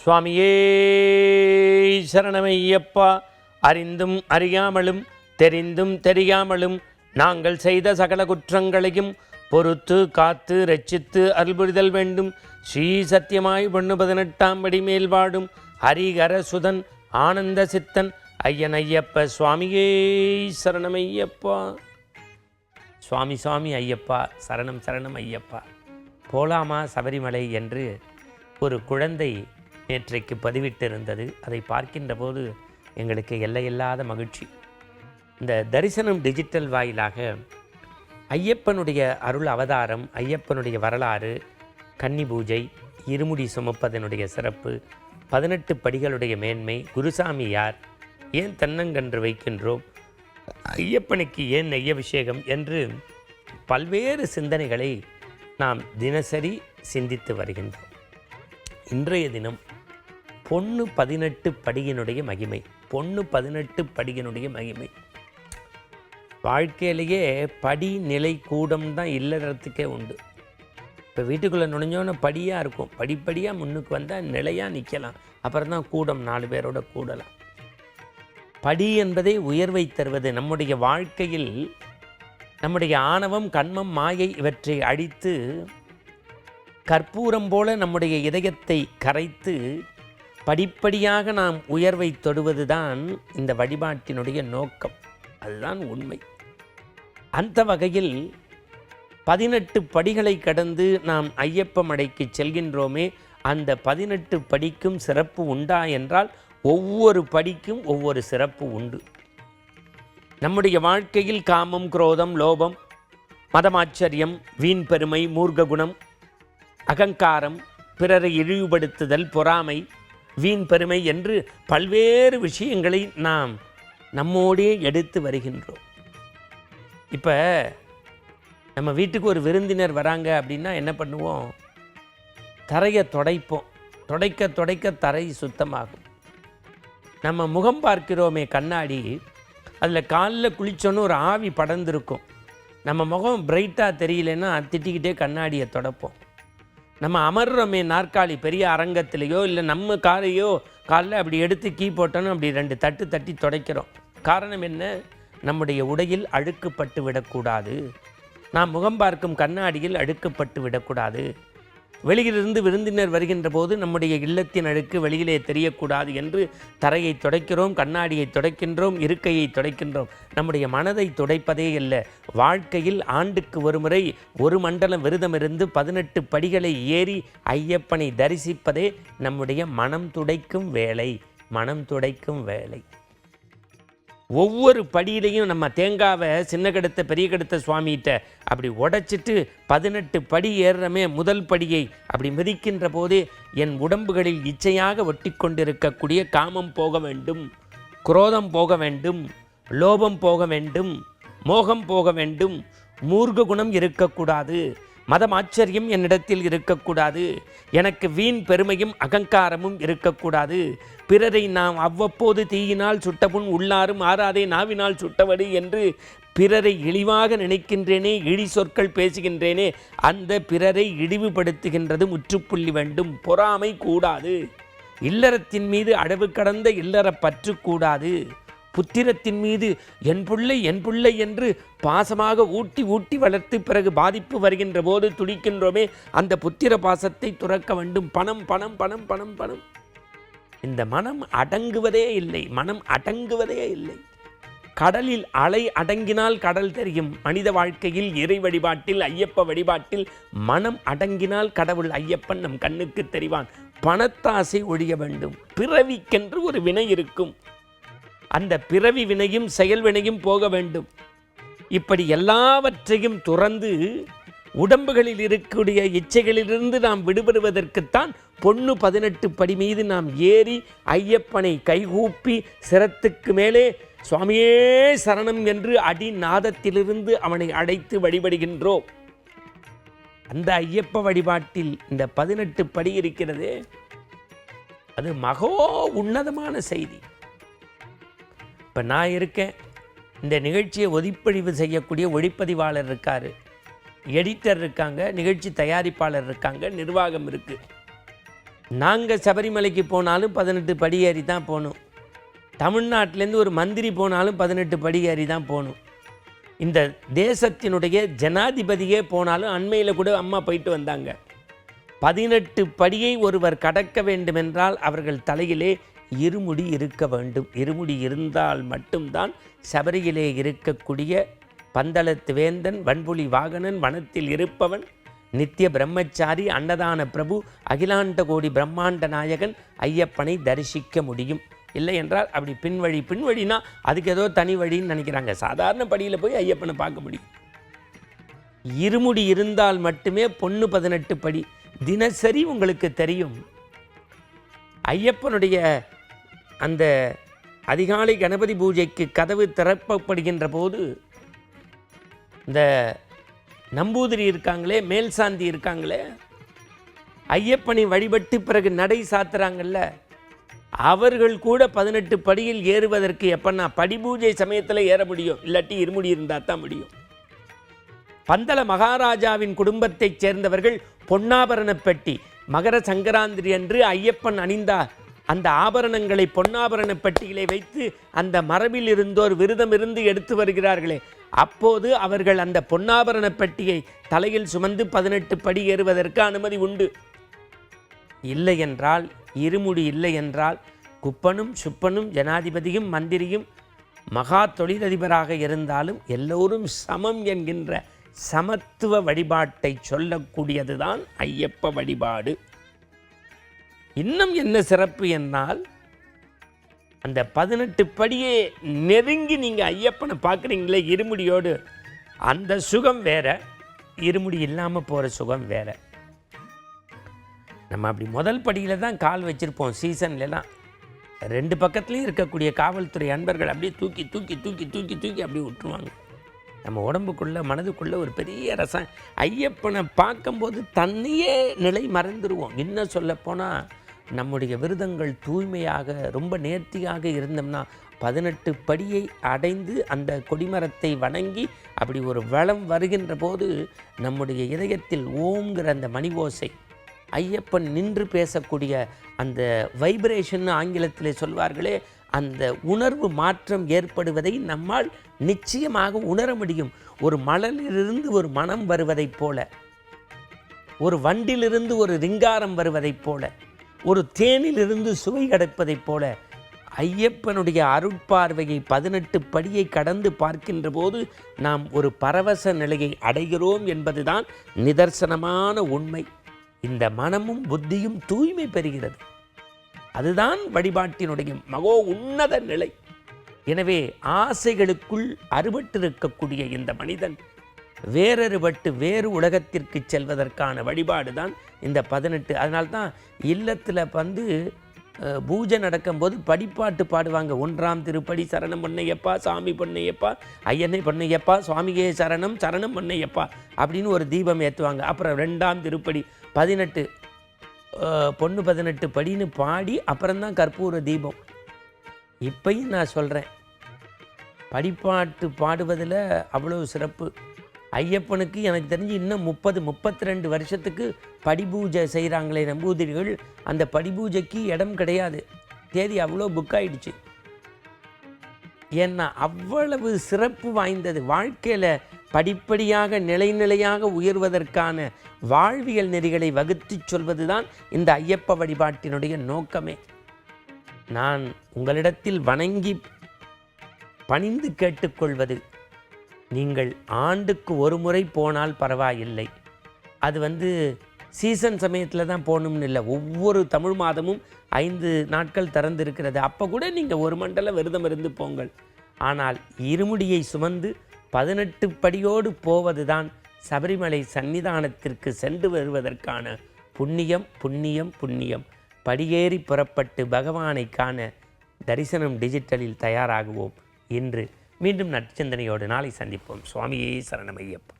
சுவாமியே சரணமையப்பா. அறிந்தும் அறியாமலும் தெரிந்தும் தெரியாமலும் நாங்கள் செய்த சகல குற்றங்களையும் பொறுத்து காத்து ரட்சித்து அருள்புரிதல் வேண்டும். ஸ்ரீ சத்தியமாய் 18ஆம் படி மேல் வாடும் ஹரிகர சுதன் ஆனந்த சித்தன் ஐயன் ஐயப்ப சுவாமியே சரணமையப்பா. சுவாமி சுவாமி ஐயப்பா சரணம் சரணம் ஐயப்பா. போலாமா சபரிமலை என்று ஒரு குழந்தை நேற்றைக்கு பதிவிட்டிருந்தது. அதை பார்க்கின்ற போது எங்களுக்கு எல்லையில்லாத மகிழ்ச்சி. இந்த தரிசனம் டிஜிட்டல் வாயிலாக ஐயப்பனுடைய அருள் அவதாரம், ஐயப்பனுடைய வரலாறு, கன்னி பூஜை, இருமுடி சுமப்பதனுடைய சிறப்பு, 18 படிகளுடைய மேன்மை, குருசாமி யார், ஏன் தென்னங்கன்று வைக்கின்றோம், ஐயப்பனுக்கு ஏன் நெய்யபிஷேகம் என்று பல்வேறு சிந்தனைகளை நாம் தினசரி சிந்தித்து வருகின்றோம். இன்றைய தினம் பொண்ணு 18 படியினுடைய மகிமை. பொண்ணு 18 படியினுடைய மகிமை. வாழ்க்கையிலேயே படி நிலை கூடம் தான் இல்லறத்துக்கே உண்டு. இப்போ வீட்டுக்குள்ளே நுழைஞ்சோன்னு படியாக இருக்கும், படிப்படியாக முன்னுக்கு வந்தால் நிலையாக நிற்கலாம், அப்புறம் தான் கூடம் 4 பேரோட கூடலாம். படி என்பதை உயர்வை தருவது. நம்முடைய வாழ்க்கையில் நம்முடைய ஆணவம், கண்மம், மாயை இவற்றை அழித்து கற்பூரம் போல நம்முடைய இதயத்தை கரைத்து படிப்படியாக நாம் உயர்வை தொடுவது தான் இந்த வழிபாட்டினுடைய நோக்கம். அதுதான் உண்மை. அந்த வகையில் 18 படிகளை கடந்து நாம் ஐயப்ப மலைக்கு செல்கின்றோமே, அந்த 18 படிக்கும் சிறப்பு உண்டா என்றால் ஒவ்வொரு படிக்கும் ஒவ்வொரு சிறப்பு உண்டு. நம்முடைய வாழ்க்கையில் காமம், குரோதம், லோபம், மதமாச்சரியம், வீண் பெருமை, மூர்க்க குணம், அகங்காரம், பிறரை இழிவுபடுத்துதல், பொறாமை, வீண் பெருமை என்று பல்வேறு விஷயங்களை நாம் நம்மோடே எடுத்து வருகின்றோம். இப்போ நம்ம வீட்டுக்கு ஒரு விருந்தினர் வராங்க அப்படின்னா என்ன பண்ணுவோம்? தரையை துடைப்போம். துடைக்க துடைக்க தரை சுத்தமாகும். நம்ம முகம் பார்க்கிறோமே கண்ணாடி, அதில் காலில் குளித்தோன்னு ஒரு ஆவி படர்ந்துருக்கும். நம்ம முகம் பிரைட்டாக தெரியலன்னா திட்டிக்கிட்டே கண்ணாடியை துடைப்போம். நம்ம அமர்றோமே நாற்காலி பெரிய அரங்கத்திலேயோ இல்லை நம்ம காலையோ காலில் அப்படி எடுத்து கீ போட்டோன்னு அப்படி 2 தட்டு தட்டி துடைக்கிறோம். காரணம் என்ன? நம்முடைய உடையில் அழுக்குப்பட்டு விடக்கூடாது. நாம் முகம் பார்க்கும் கண்ணாடியில் அழுக்குப்பட்டு விடக்கூடாது. வெளியிலிருந்து விருந்தினர் வருகின்ற போது நம்முடைய இல்லத்தின் அழுக்கு வெளியிலே தெரியக்கூடாது என்று தரையை துடைக்கிறோம், கண்ணாடியை துடைக்கின்றோம், இருக்கையை துடைக்கின்றோம். நம்முடைய மனதை துடைப்பதே இல்லை. வாழ்க்கையில் ஆண்டுக்கு ஒரு முறை ஒரு மண்டலம் விரதமிருந்து 18 படிகளை ஏறி ஐயப்பனை தரிசிப்பதே நம்முடைய மனம் துடைக்கும் வேலை. மனம் துடைக்கும் வேலை. ஒவ்வொரு படியிலையும் நம்ம தேங்காவை சின்ன கடுத்த பெரிய கடுத்த சுவாமிகிட்ட அப்படி உடைச்சிட்டு 18 படி ஏறுறமே, முதல் படியை அப்படி மிதிக்கின்ற போதே என் உடம்புகளில் இச்சையாக ஒட்டி கொண்டிருக்கக்கூடிய காமம் போக வேண்டும், குரோதம் போக வேண்டும், லோபம் போக வேண்டும், மோகம் போக வேண்டும், மூர்க்க குணம் இருக்கக்கூடாது, மதம் ஆச்சரியம் என்னிடத்தில் இருக்கக்கூடாது, எனக்கு வீண் பெருமையும் அகங்காரமும் இருக்கக்கூடாது, பிறரை நாம் அவ்வப்போது தீயினால் சுட்டபுண் உள்ளாரும் ஆறாதே நாவினால் சுட்டவடு என்று பிறரை இழிவாக நினைக்கின்றேனே, இழி சொற்கள் பேசுகின்றேனே, அந்த பிறரை இழிவுபடுத்துகின்றது முற்றுப்புள்ளி வேண்டும். பொறாமை கூடாது. இல்லறத்தின் மீது அளவு கடந்த இல்லற பற்று கூடாது. புத்திரத்தின் மீது என் பிள்ளை என்று பாசமாக ஊட்டி ஊட்டி வளர்த்து பிறகு பாதிப்பு வருகின்ற போது துடிக்கின்றோமே, அந்த புத்திர பாசத்தை துறக்க வேண்டும். பணம் பணம் பணம் பணம் பணம். இந்த மனம் அடங்குவதே இல்லை. மனம் அடங்குவதே இல்லை. கடலில் அலை அடங்கினால் கடல் தெரியும். மனித வாழ்க்கையில் இறை வழிபாட்டில், ஐயப்ப வழிபாட்டில் மனம் அடங்கினால் கடவுள் ஐயப்பன் நம் கண்ணுக்கு தெரிவான். பணத்தாசை ஒழிய வேண்டும். பிறவிக்கென்று ஒரு வினை இருக்கும். அந்த பிறவி வினையும் செயல் வினையும் போக வேண்டும். இப்படி எல்லாவற்றையும் துறந்து உடம்புகளில் இருக்கக்கூடிய இச்சைகளிலிருந்து நாம் விடுபடுவதற்குத்தான் பொண்ணு 18 படி மீது நாம் ஏறி ஐயப்பனை கைகூப்பி சிரத்துக்கு மேலே சுவாமியே சரணம் என்று அடி நாதத்திலிருந்து அவனை அழைத்து வழிபடுகின்றோம். அந்த ஐயப்ப வழிபாட்டில் இந்த 18 படி இருக்கிறதே, அது மகோ உன்னதமான செய்தி. இப்போ நான் இருக்கேன், இந்த நிகழ்ச்சியை ஒளிப்பதிவு செய்யக்கூடிய ஒளிப்பதிவாளர் இருக்கார், எடிட்டர் இருக்காங்க, நிகழ்ச்சி தயாரிப்பாளர் இருக்காங்க, நிர்வாகம் இருக்குது. நாங்கள் சபரிமலைக்கு போனாலும் 18 படி ஏறி தான் போகணும். தமிழ்நாட்டிலேருந்து ஒரு மந்திரி போனாலும் 18 படி ஏறி தான் போகணும். இந்த தேசத்தினுடைய ஜனாதிபதியே போனாலும் அண்மையில் கூட அம்மா போயிட்டு வந்தாங்க. 18 படியை ஒருவர் கடக்க வேண்டுமென்றால் அவர்கள் தலையிலே இருமுடி இருக்க வேண்டும். இருமுடி இருந்தால் மட்டும்தான் சபரியிலே இருக்கக்கூடிய பந்தளத்து வேந்தன், வன்புலி வாகனன், வனத்தில் இருப்பவன், நித்திய பிரம்மச்சாரி, அன்னதான பிரபு, அகிலாண்ட கோடி பிரம்மாண்ட நாயகன் ஐயப்பனை தரிசிக்க முடியும். இல்லை என்றால் அப்படி பின்வழினா அதுக்கு ஏதோ தனி வழின்னு நினைக்கிறாங்க. சாதாரண படியில் போய் ஐயப்பனை பார்க்க முடியும். இருமுடி இருந்தால் மட்டுமே பொண்ணு 18 படி. தினசரி உங்களுக்கு தெரியும், ஐயப்பனுடைய அந்த அதிகாலை கணபதி பூஜைக்கு கதவு திறக்கப்படுகின்ற போது இந்த நம்பூதிரி இருக்காங்களே, மேல் சாந்தி இருக்காங்களே, ஐயப்பனை வழிபட்டு பிறகு நடை சாத்துறாங்கல்ல, அவர்கள் கூட 18 படியில் ஏறுவதற்கு எப்பன்னா படிபூஜை சமயத்தில் ஏற முடியும், இல்லாட்டி இருமுடி இருந்தால் தான் முடியும். பந்தள மகாராஜாவின் குடும்பத்தைச் சேர்ந்தவர்கள் பொன்னாபரண பெட்டி மகர சங்கராந்திரி அன்று ஐயப்பன் அணிந்தார். அந்த ஆபரணங்களை பொன்னாபரண பெட்டிகளை வைத்து அந்த மரபில் இருந்தோர் விரதம் இருந்து எடுத்து வருகிறார்களே, அப்போது அவர்கள் அந்த பொன்னாபரண பெட்டியை தலையில் சுமந்து 18 படி ஏறுவதற்கு அனுமதி உண்டு. இல்லை என்றால், இருமுடி இல்லை என்றால், குப்பனும் சுப்பனும் ஜனாதிபதியும் மந்திரியும் மகா தொழிலதிபராக இருந்தாலும் எல்லோரும் சமம் என்கின்ற சமத்துவ வழிபாட்டை சொல்லக்கூடியதுதான் ஐயப்ப வழிபாடு. இன்னும் என்ன சிறப்பு என்னால், அந்த 18 படியே நெருங்கி நீங்கள் ஐயப்பனை பார்க்குறீங்களே இருமுடியோடு, அந்த சுகம் வேற, இருமுடி இல்லாமல் போகிற சுகம் வேற. நம்ம அப்படி முதல் படியில் தான் கால் வச்சுருப்போம். சீசன்லாம் 2 பக்கத்துலேயும் இருக்கக்கூடிய காவல்துறை அன்பர்கள் அப்படியே தூக்கி தூக்கி தூக்கி தூக்கி தூக்கி அப்படியே விட்டுருவாங்க. நம்ம உடம்புக்குள்ளே மனதுக்குள்ளே ஒரு பெரிய ரசம். ஐயப்பனை பார்க்கும்போது தன்னையே நிலை மறந்துடுவோம். இன்னும் சொல்லப்போனால் நம்முடைய விரதங்கள் தூய்மையாக ரொம்ப நேர்த்தியாக இருந்தோம்னா 18 படியை அடைந்து அந்த கொடிமரத்தை வணங்கி அப்படி ஒரு வளம் வருகின்ற போது நம்முடைய இதயத்தில் ஓம்ங்கிற அந்த மணி ஓசை, ஐயப்பன் நின்று பேசக்கூடிய அந்த வைப்ரேஷன் ஆங்கிலத்தில் சொல்வார்களே, அந்த உணர்வு மாற்றம் ஏற்படுவதை நம்மால் நிச்சயமாக உணர முடியும். ஒரு மலரிலிருந்து ஒரு மனம் வருவதைப் போல, ஒரு வண்டிலிருந்து ஒரு ரிங்காரம் வருவதைப் போல, ஒரு தேனிலிருந்து சுவை கிடைப்பதைப் போல, ஐயப்பனுடைய அருட்பார்வையை 18 படியை கடந்து பார்க்கின்ற போது நாம் ஒரு பரவச நிலையை அடைகிறோம் என்பதுதான் நிதர்சனமான உண்மை. இந்த மனமும் புத்தியும் தூய்மை பெறுகிறது. அதுதான் வழிபாட்டினுடைய மகோ உன்னத நிலை. எனவே ஆசைகளுக்குள் அறுபட்டிருக்கக்கூடிய இந்த மனிதன் வேறறுபட்டு வேறு உலகத்திற்கு செல்வதற்கான வழிபாடு தான் இந்த 18. அதனால்தான் இல்லத்தில் பூஜை நடக்கும்போது படிப்பாட்டு பாடுவாங்க. 1ஆம் திருப்படி சரணம் பொன்னையப்பா, சாமி பொன்னையப்பா, ஐயனை பொன்னையப்பா, சுவாமியே சரணம் சரணம் பொன்னையப்பா அப்படின்னு ஒரு தீபம் ஏற்றுவாங்க. அப்புறம் 2ஆம் திருப்படி 18 பொண்ணு 18 படின்னு பாடி அப்புறம்தான் கற்பூர தீபம். இப்பையும் நான் சொல்கிறேன், படிப்பாட்டு பாடுவதில் அவ்வளோ சிறப்பு. ஐயப்பனுக்கு எனக்கு தெரிஞ்சு இன்னும் 30-32 வருஷத்துக்கு படிபூஜை செய்கிறாங்களே நம்பூதிரிகள். அந்த படிபூஜைக்கு இடம் கிடையாது, தேதி அவ்வளோ புக் ஆயிடுச்சு. ஏன்னா அவ்வளவு சிறப்பு வாய்ந்தது. வாழ்க்கையில் படிப்படியாக நிலையாக உயர்வதற்கான வாழ்வியல் நெறிகளை வகுத்து சொல்வது தான் இந்த ஐயப்ப வழிபாட்டினுடைய நோக்கமே. நான் உங்களிடத்தில் வணங்கி பணிந்து கேட்டுக்கொள்வது, நீங்கள் ஆண்டுக்கு ஒரு முறை போனால் பரவாயில்லை. அது சீசன் சமயத்தில் தான் போகணும்னு இல்லை. ஒவ்வொரு தமிழ் மாதமும் 5 நாட்கள் திறந்திருக்கிறது. அப்போ கூட நீங்கள் ஒரு மண்டலம் விரதம் இருந்து போங்கள். ஆனால் இருமுடியை சுமந்து 18 படியோடு போவது தான் சபரிமலை சன்னிதானத்திற்கு சென்று வருவதற்கான புண்ணியம் புண்ணியம் புண்ணியம். படியேறி புறப்பட்டு பகவானை காண தரிசனம் டிஜிட்டலில் தயாராகுவோம். இன்று மீண்டும் நற்சிந்தனையோடு நாளை சந்திப்போம். சுவாமியே சரணமையப்பா.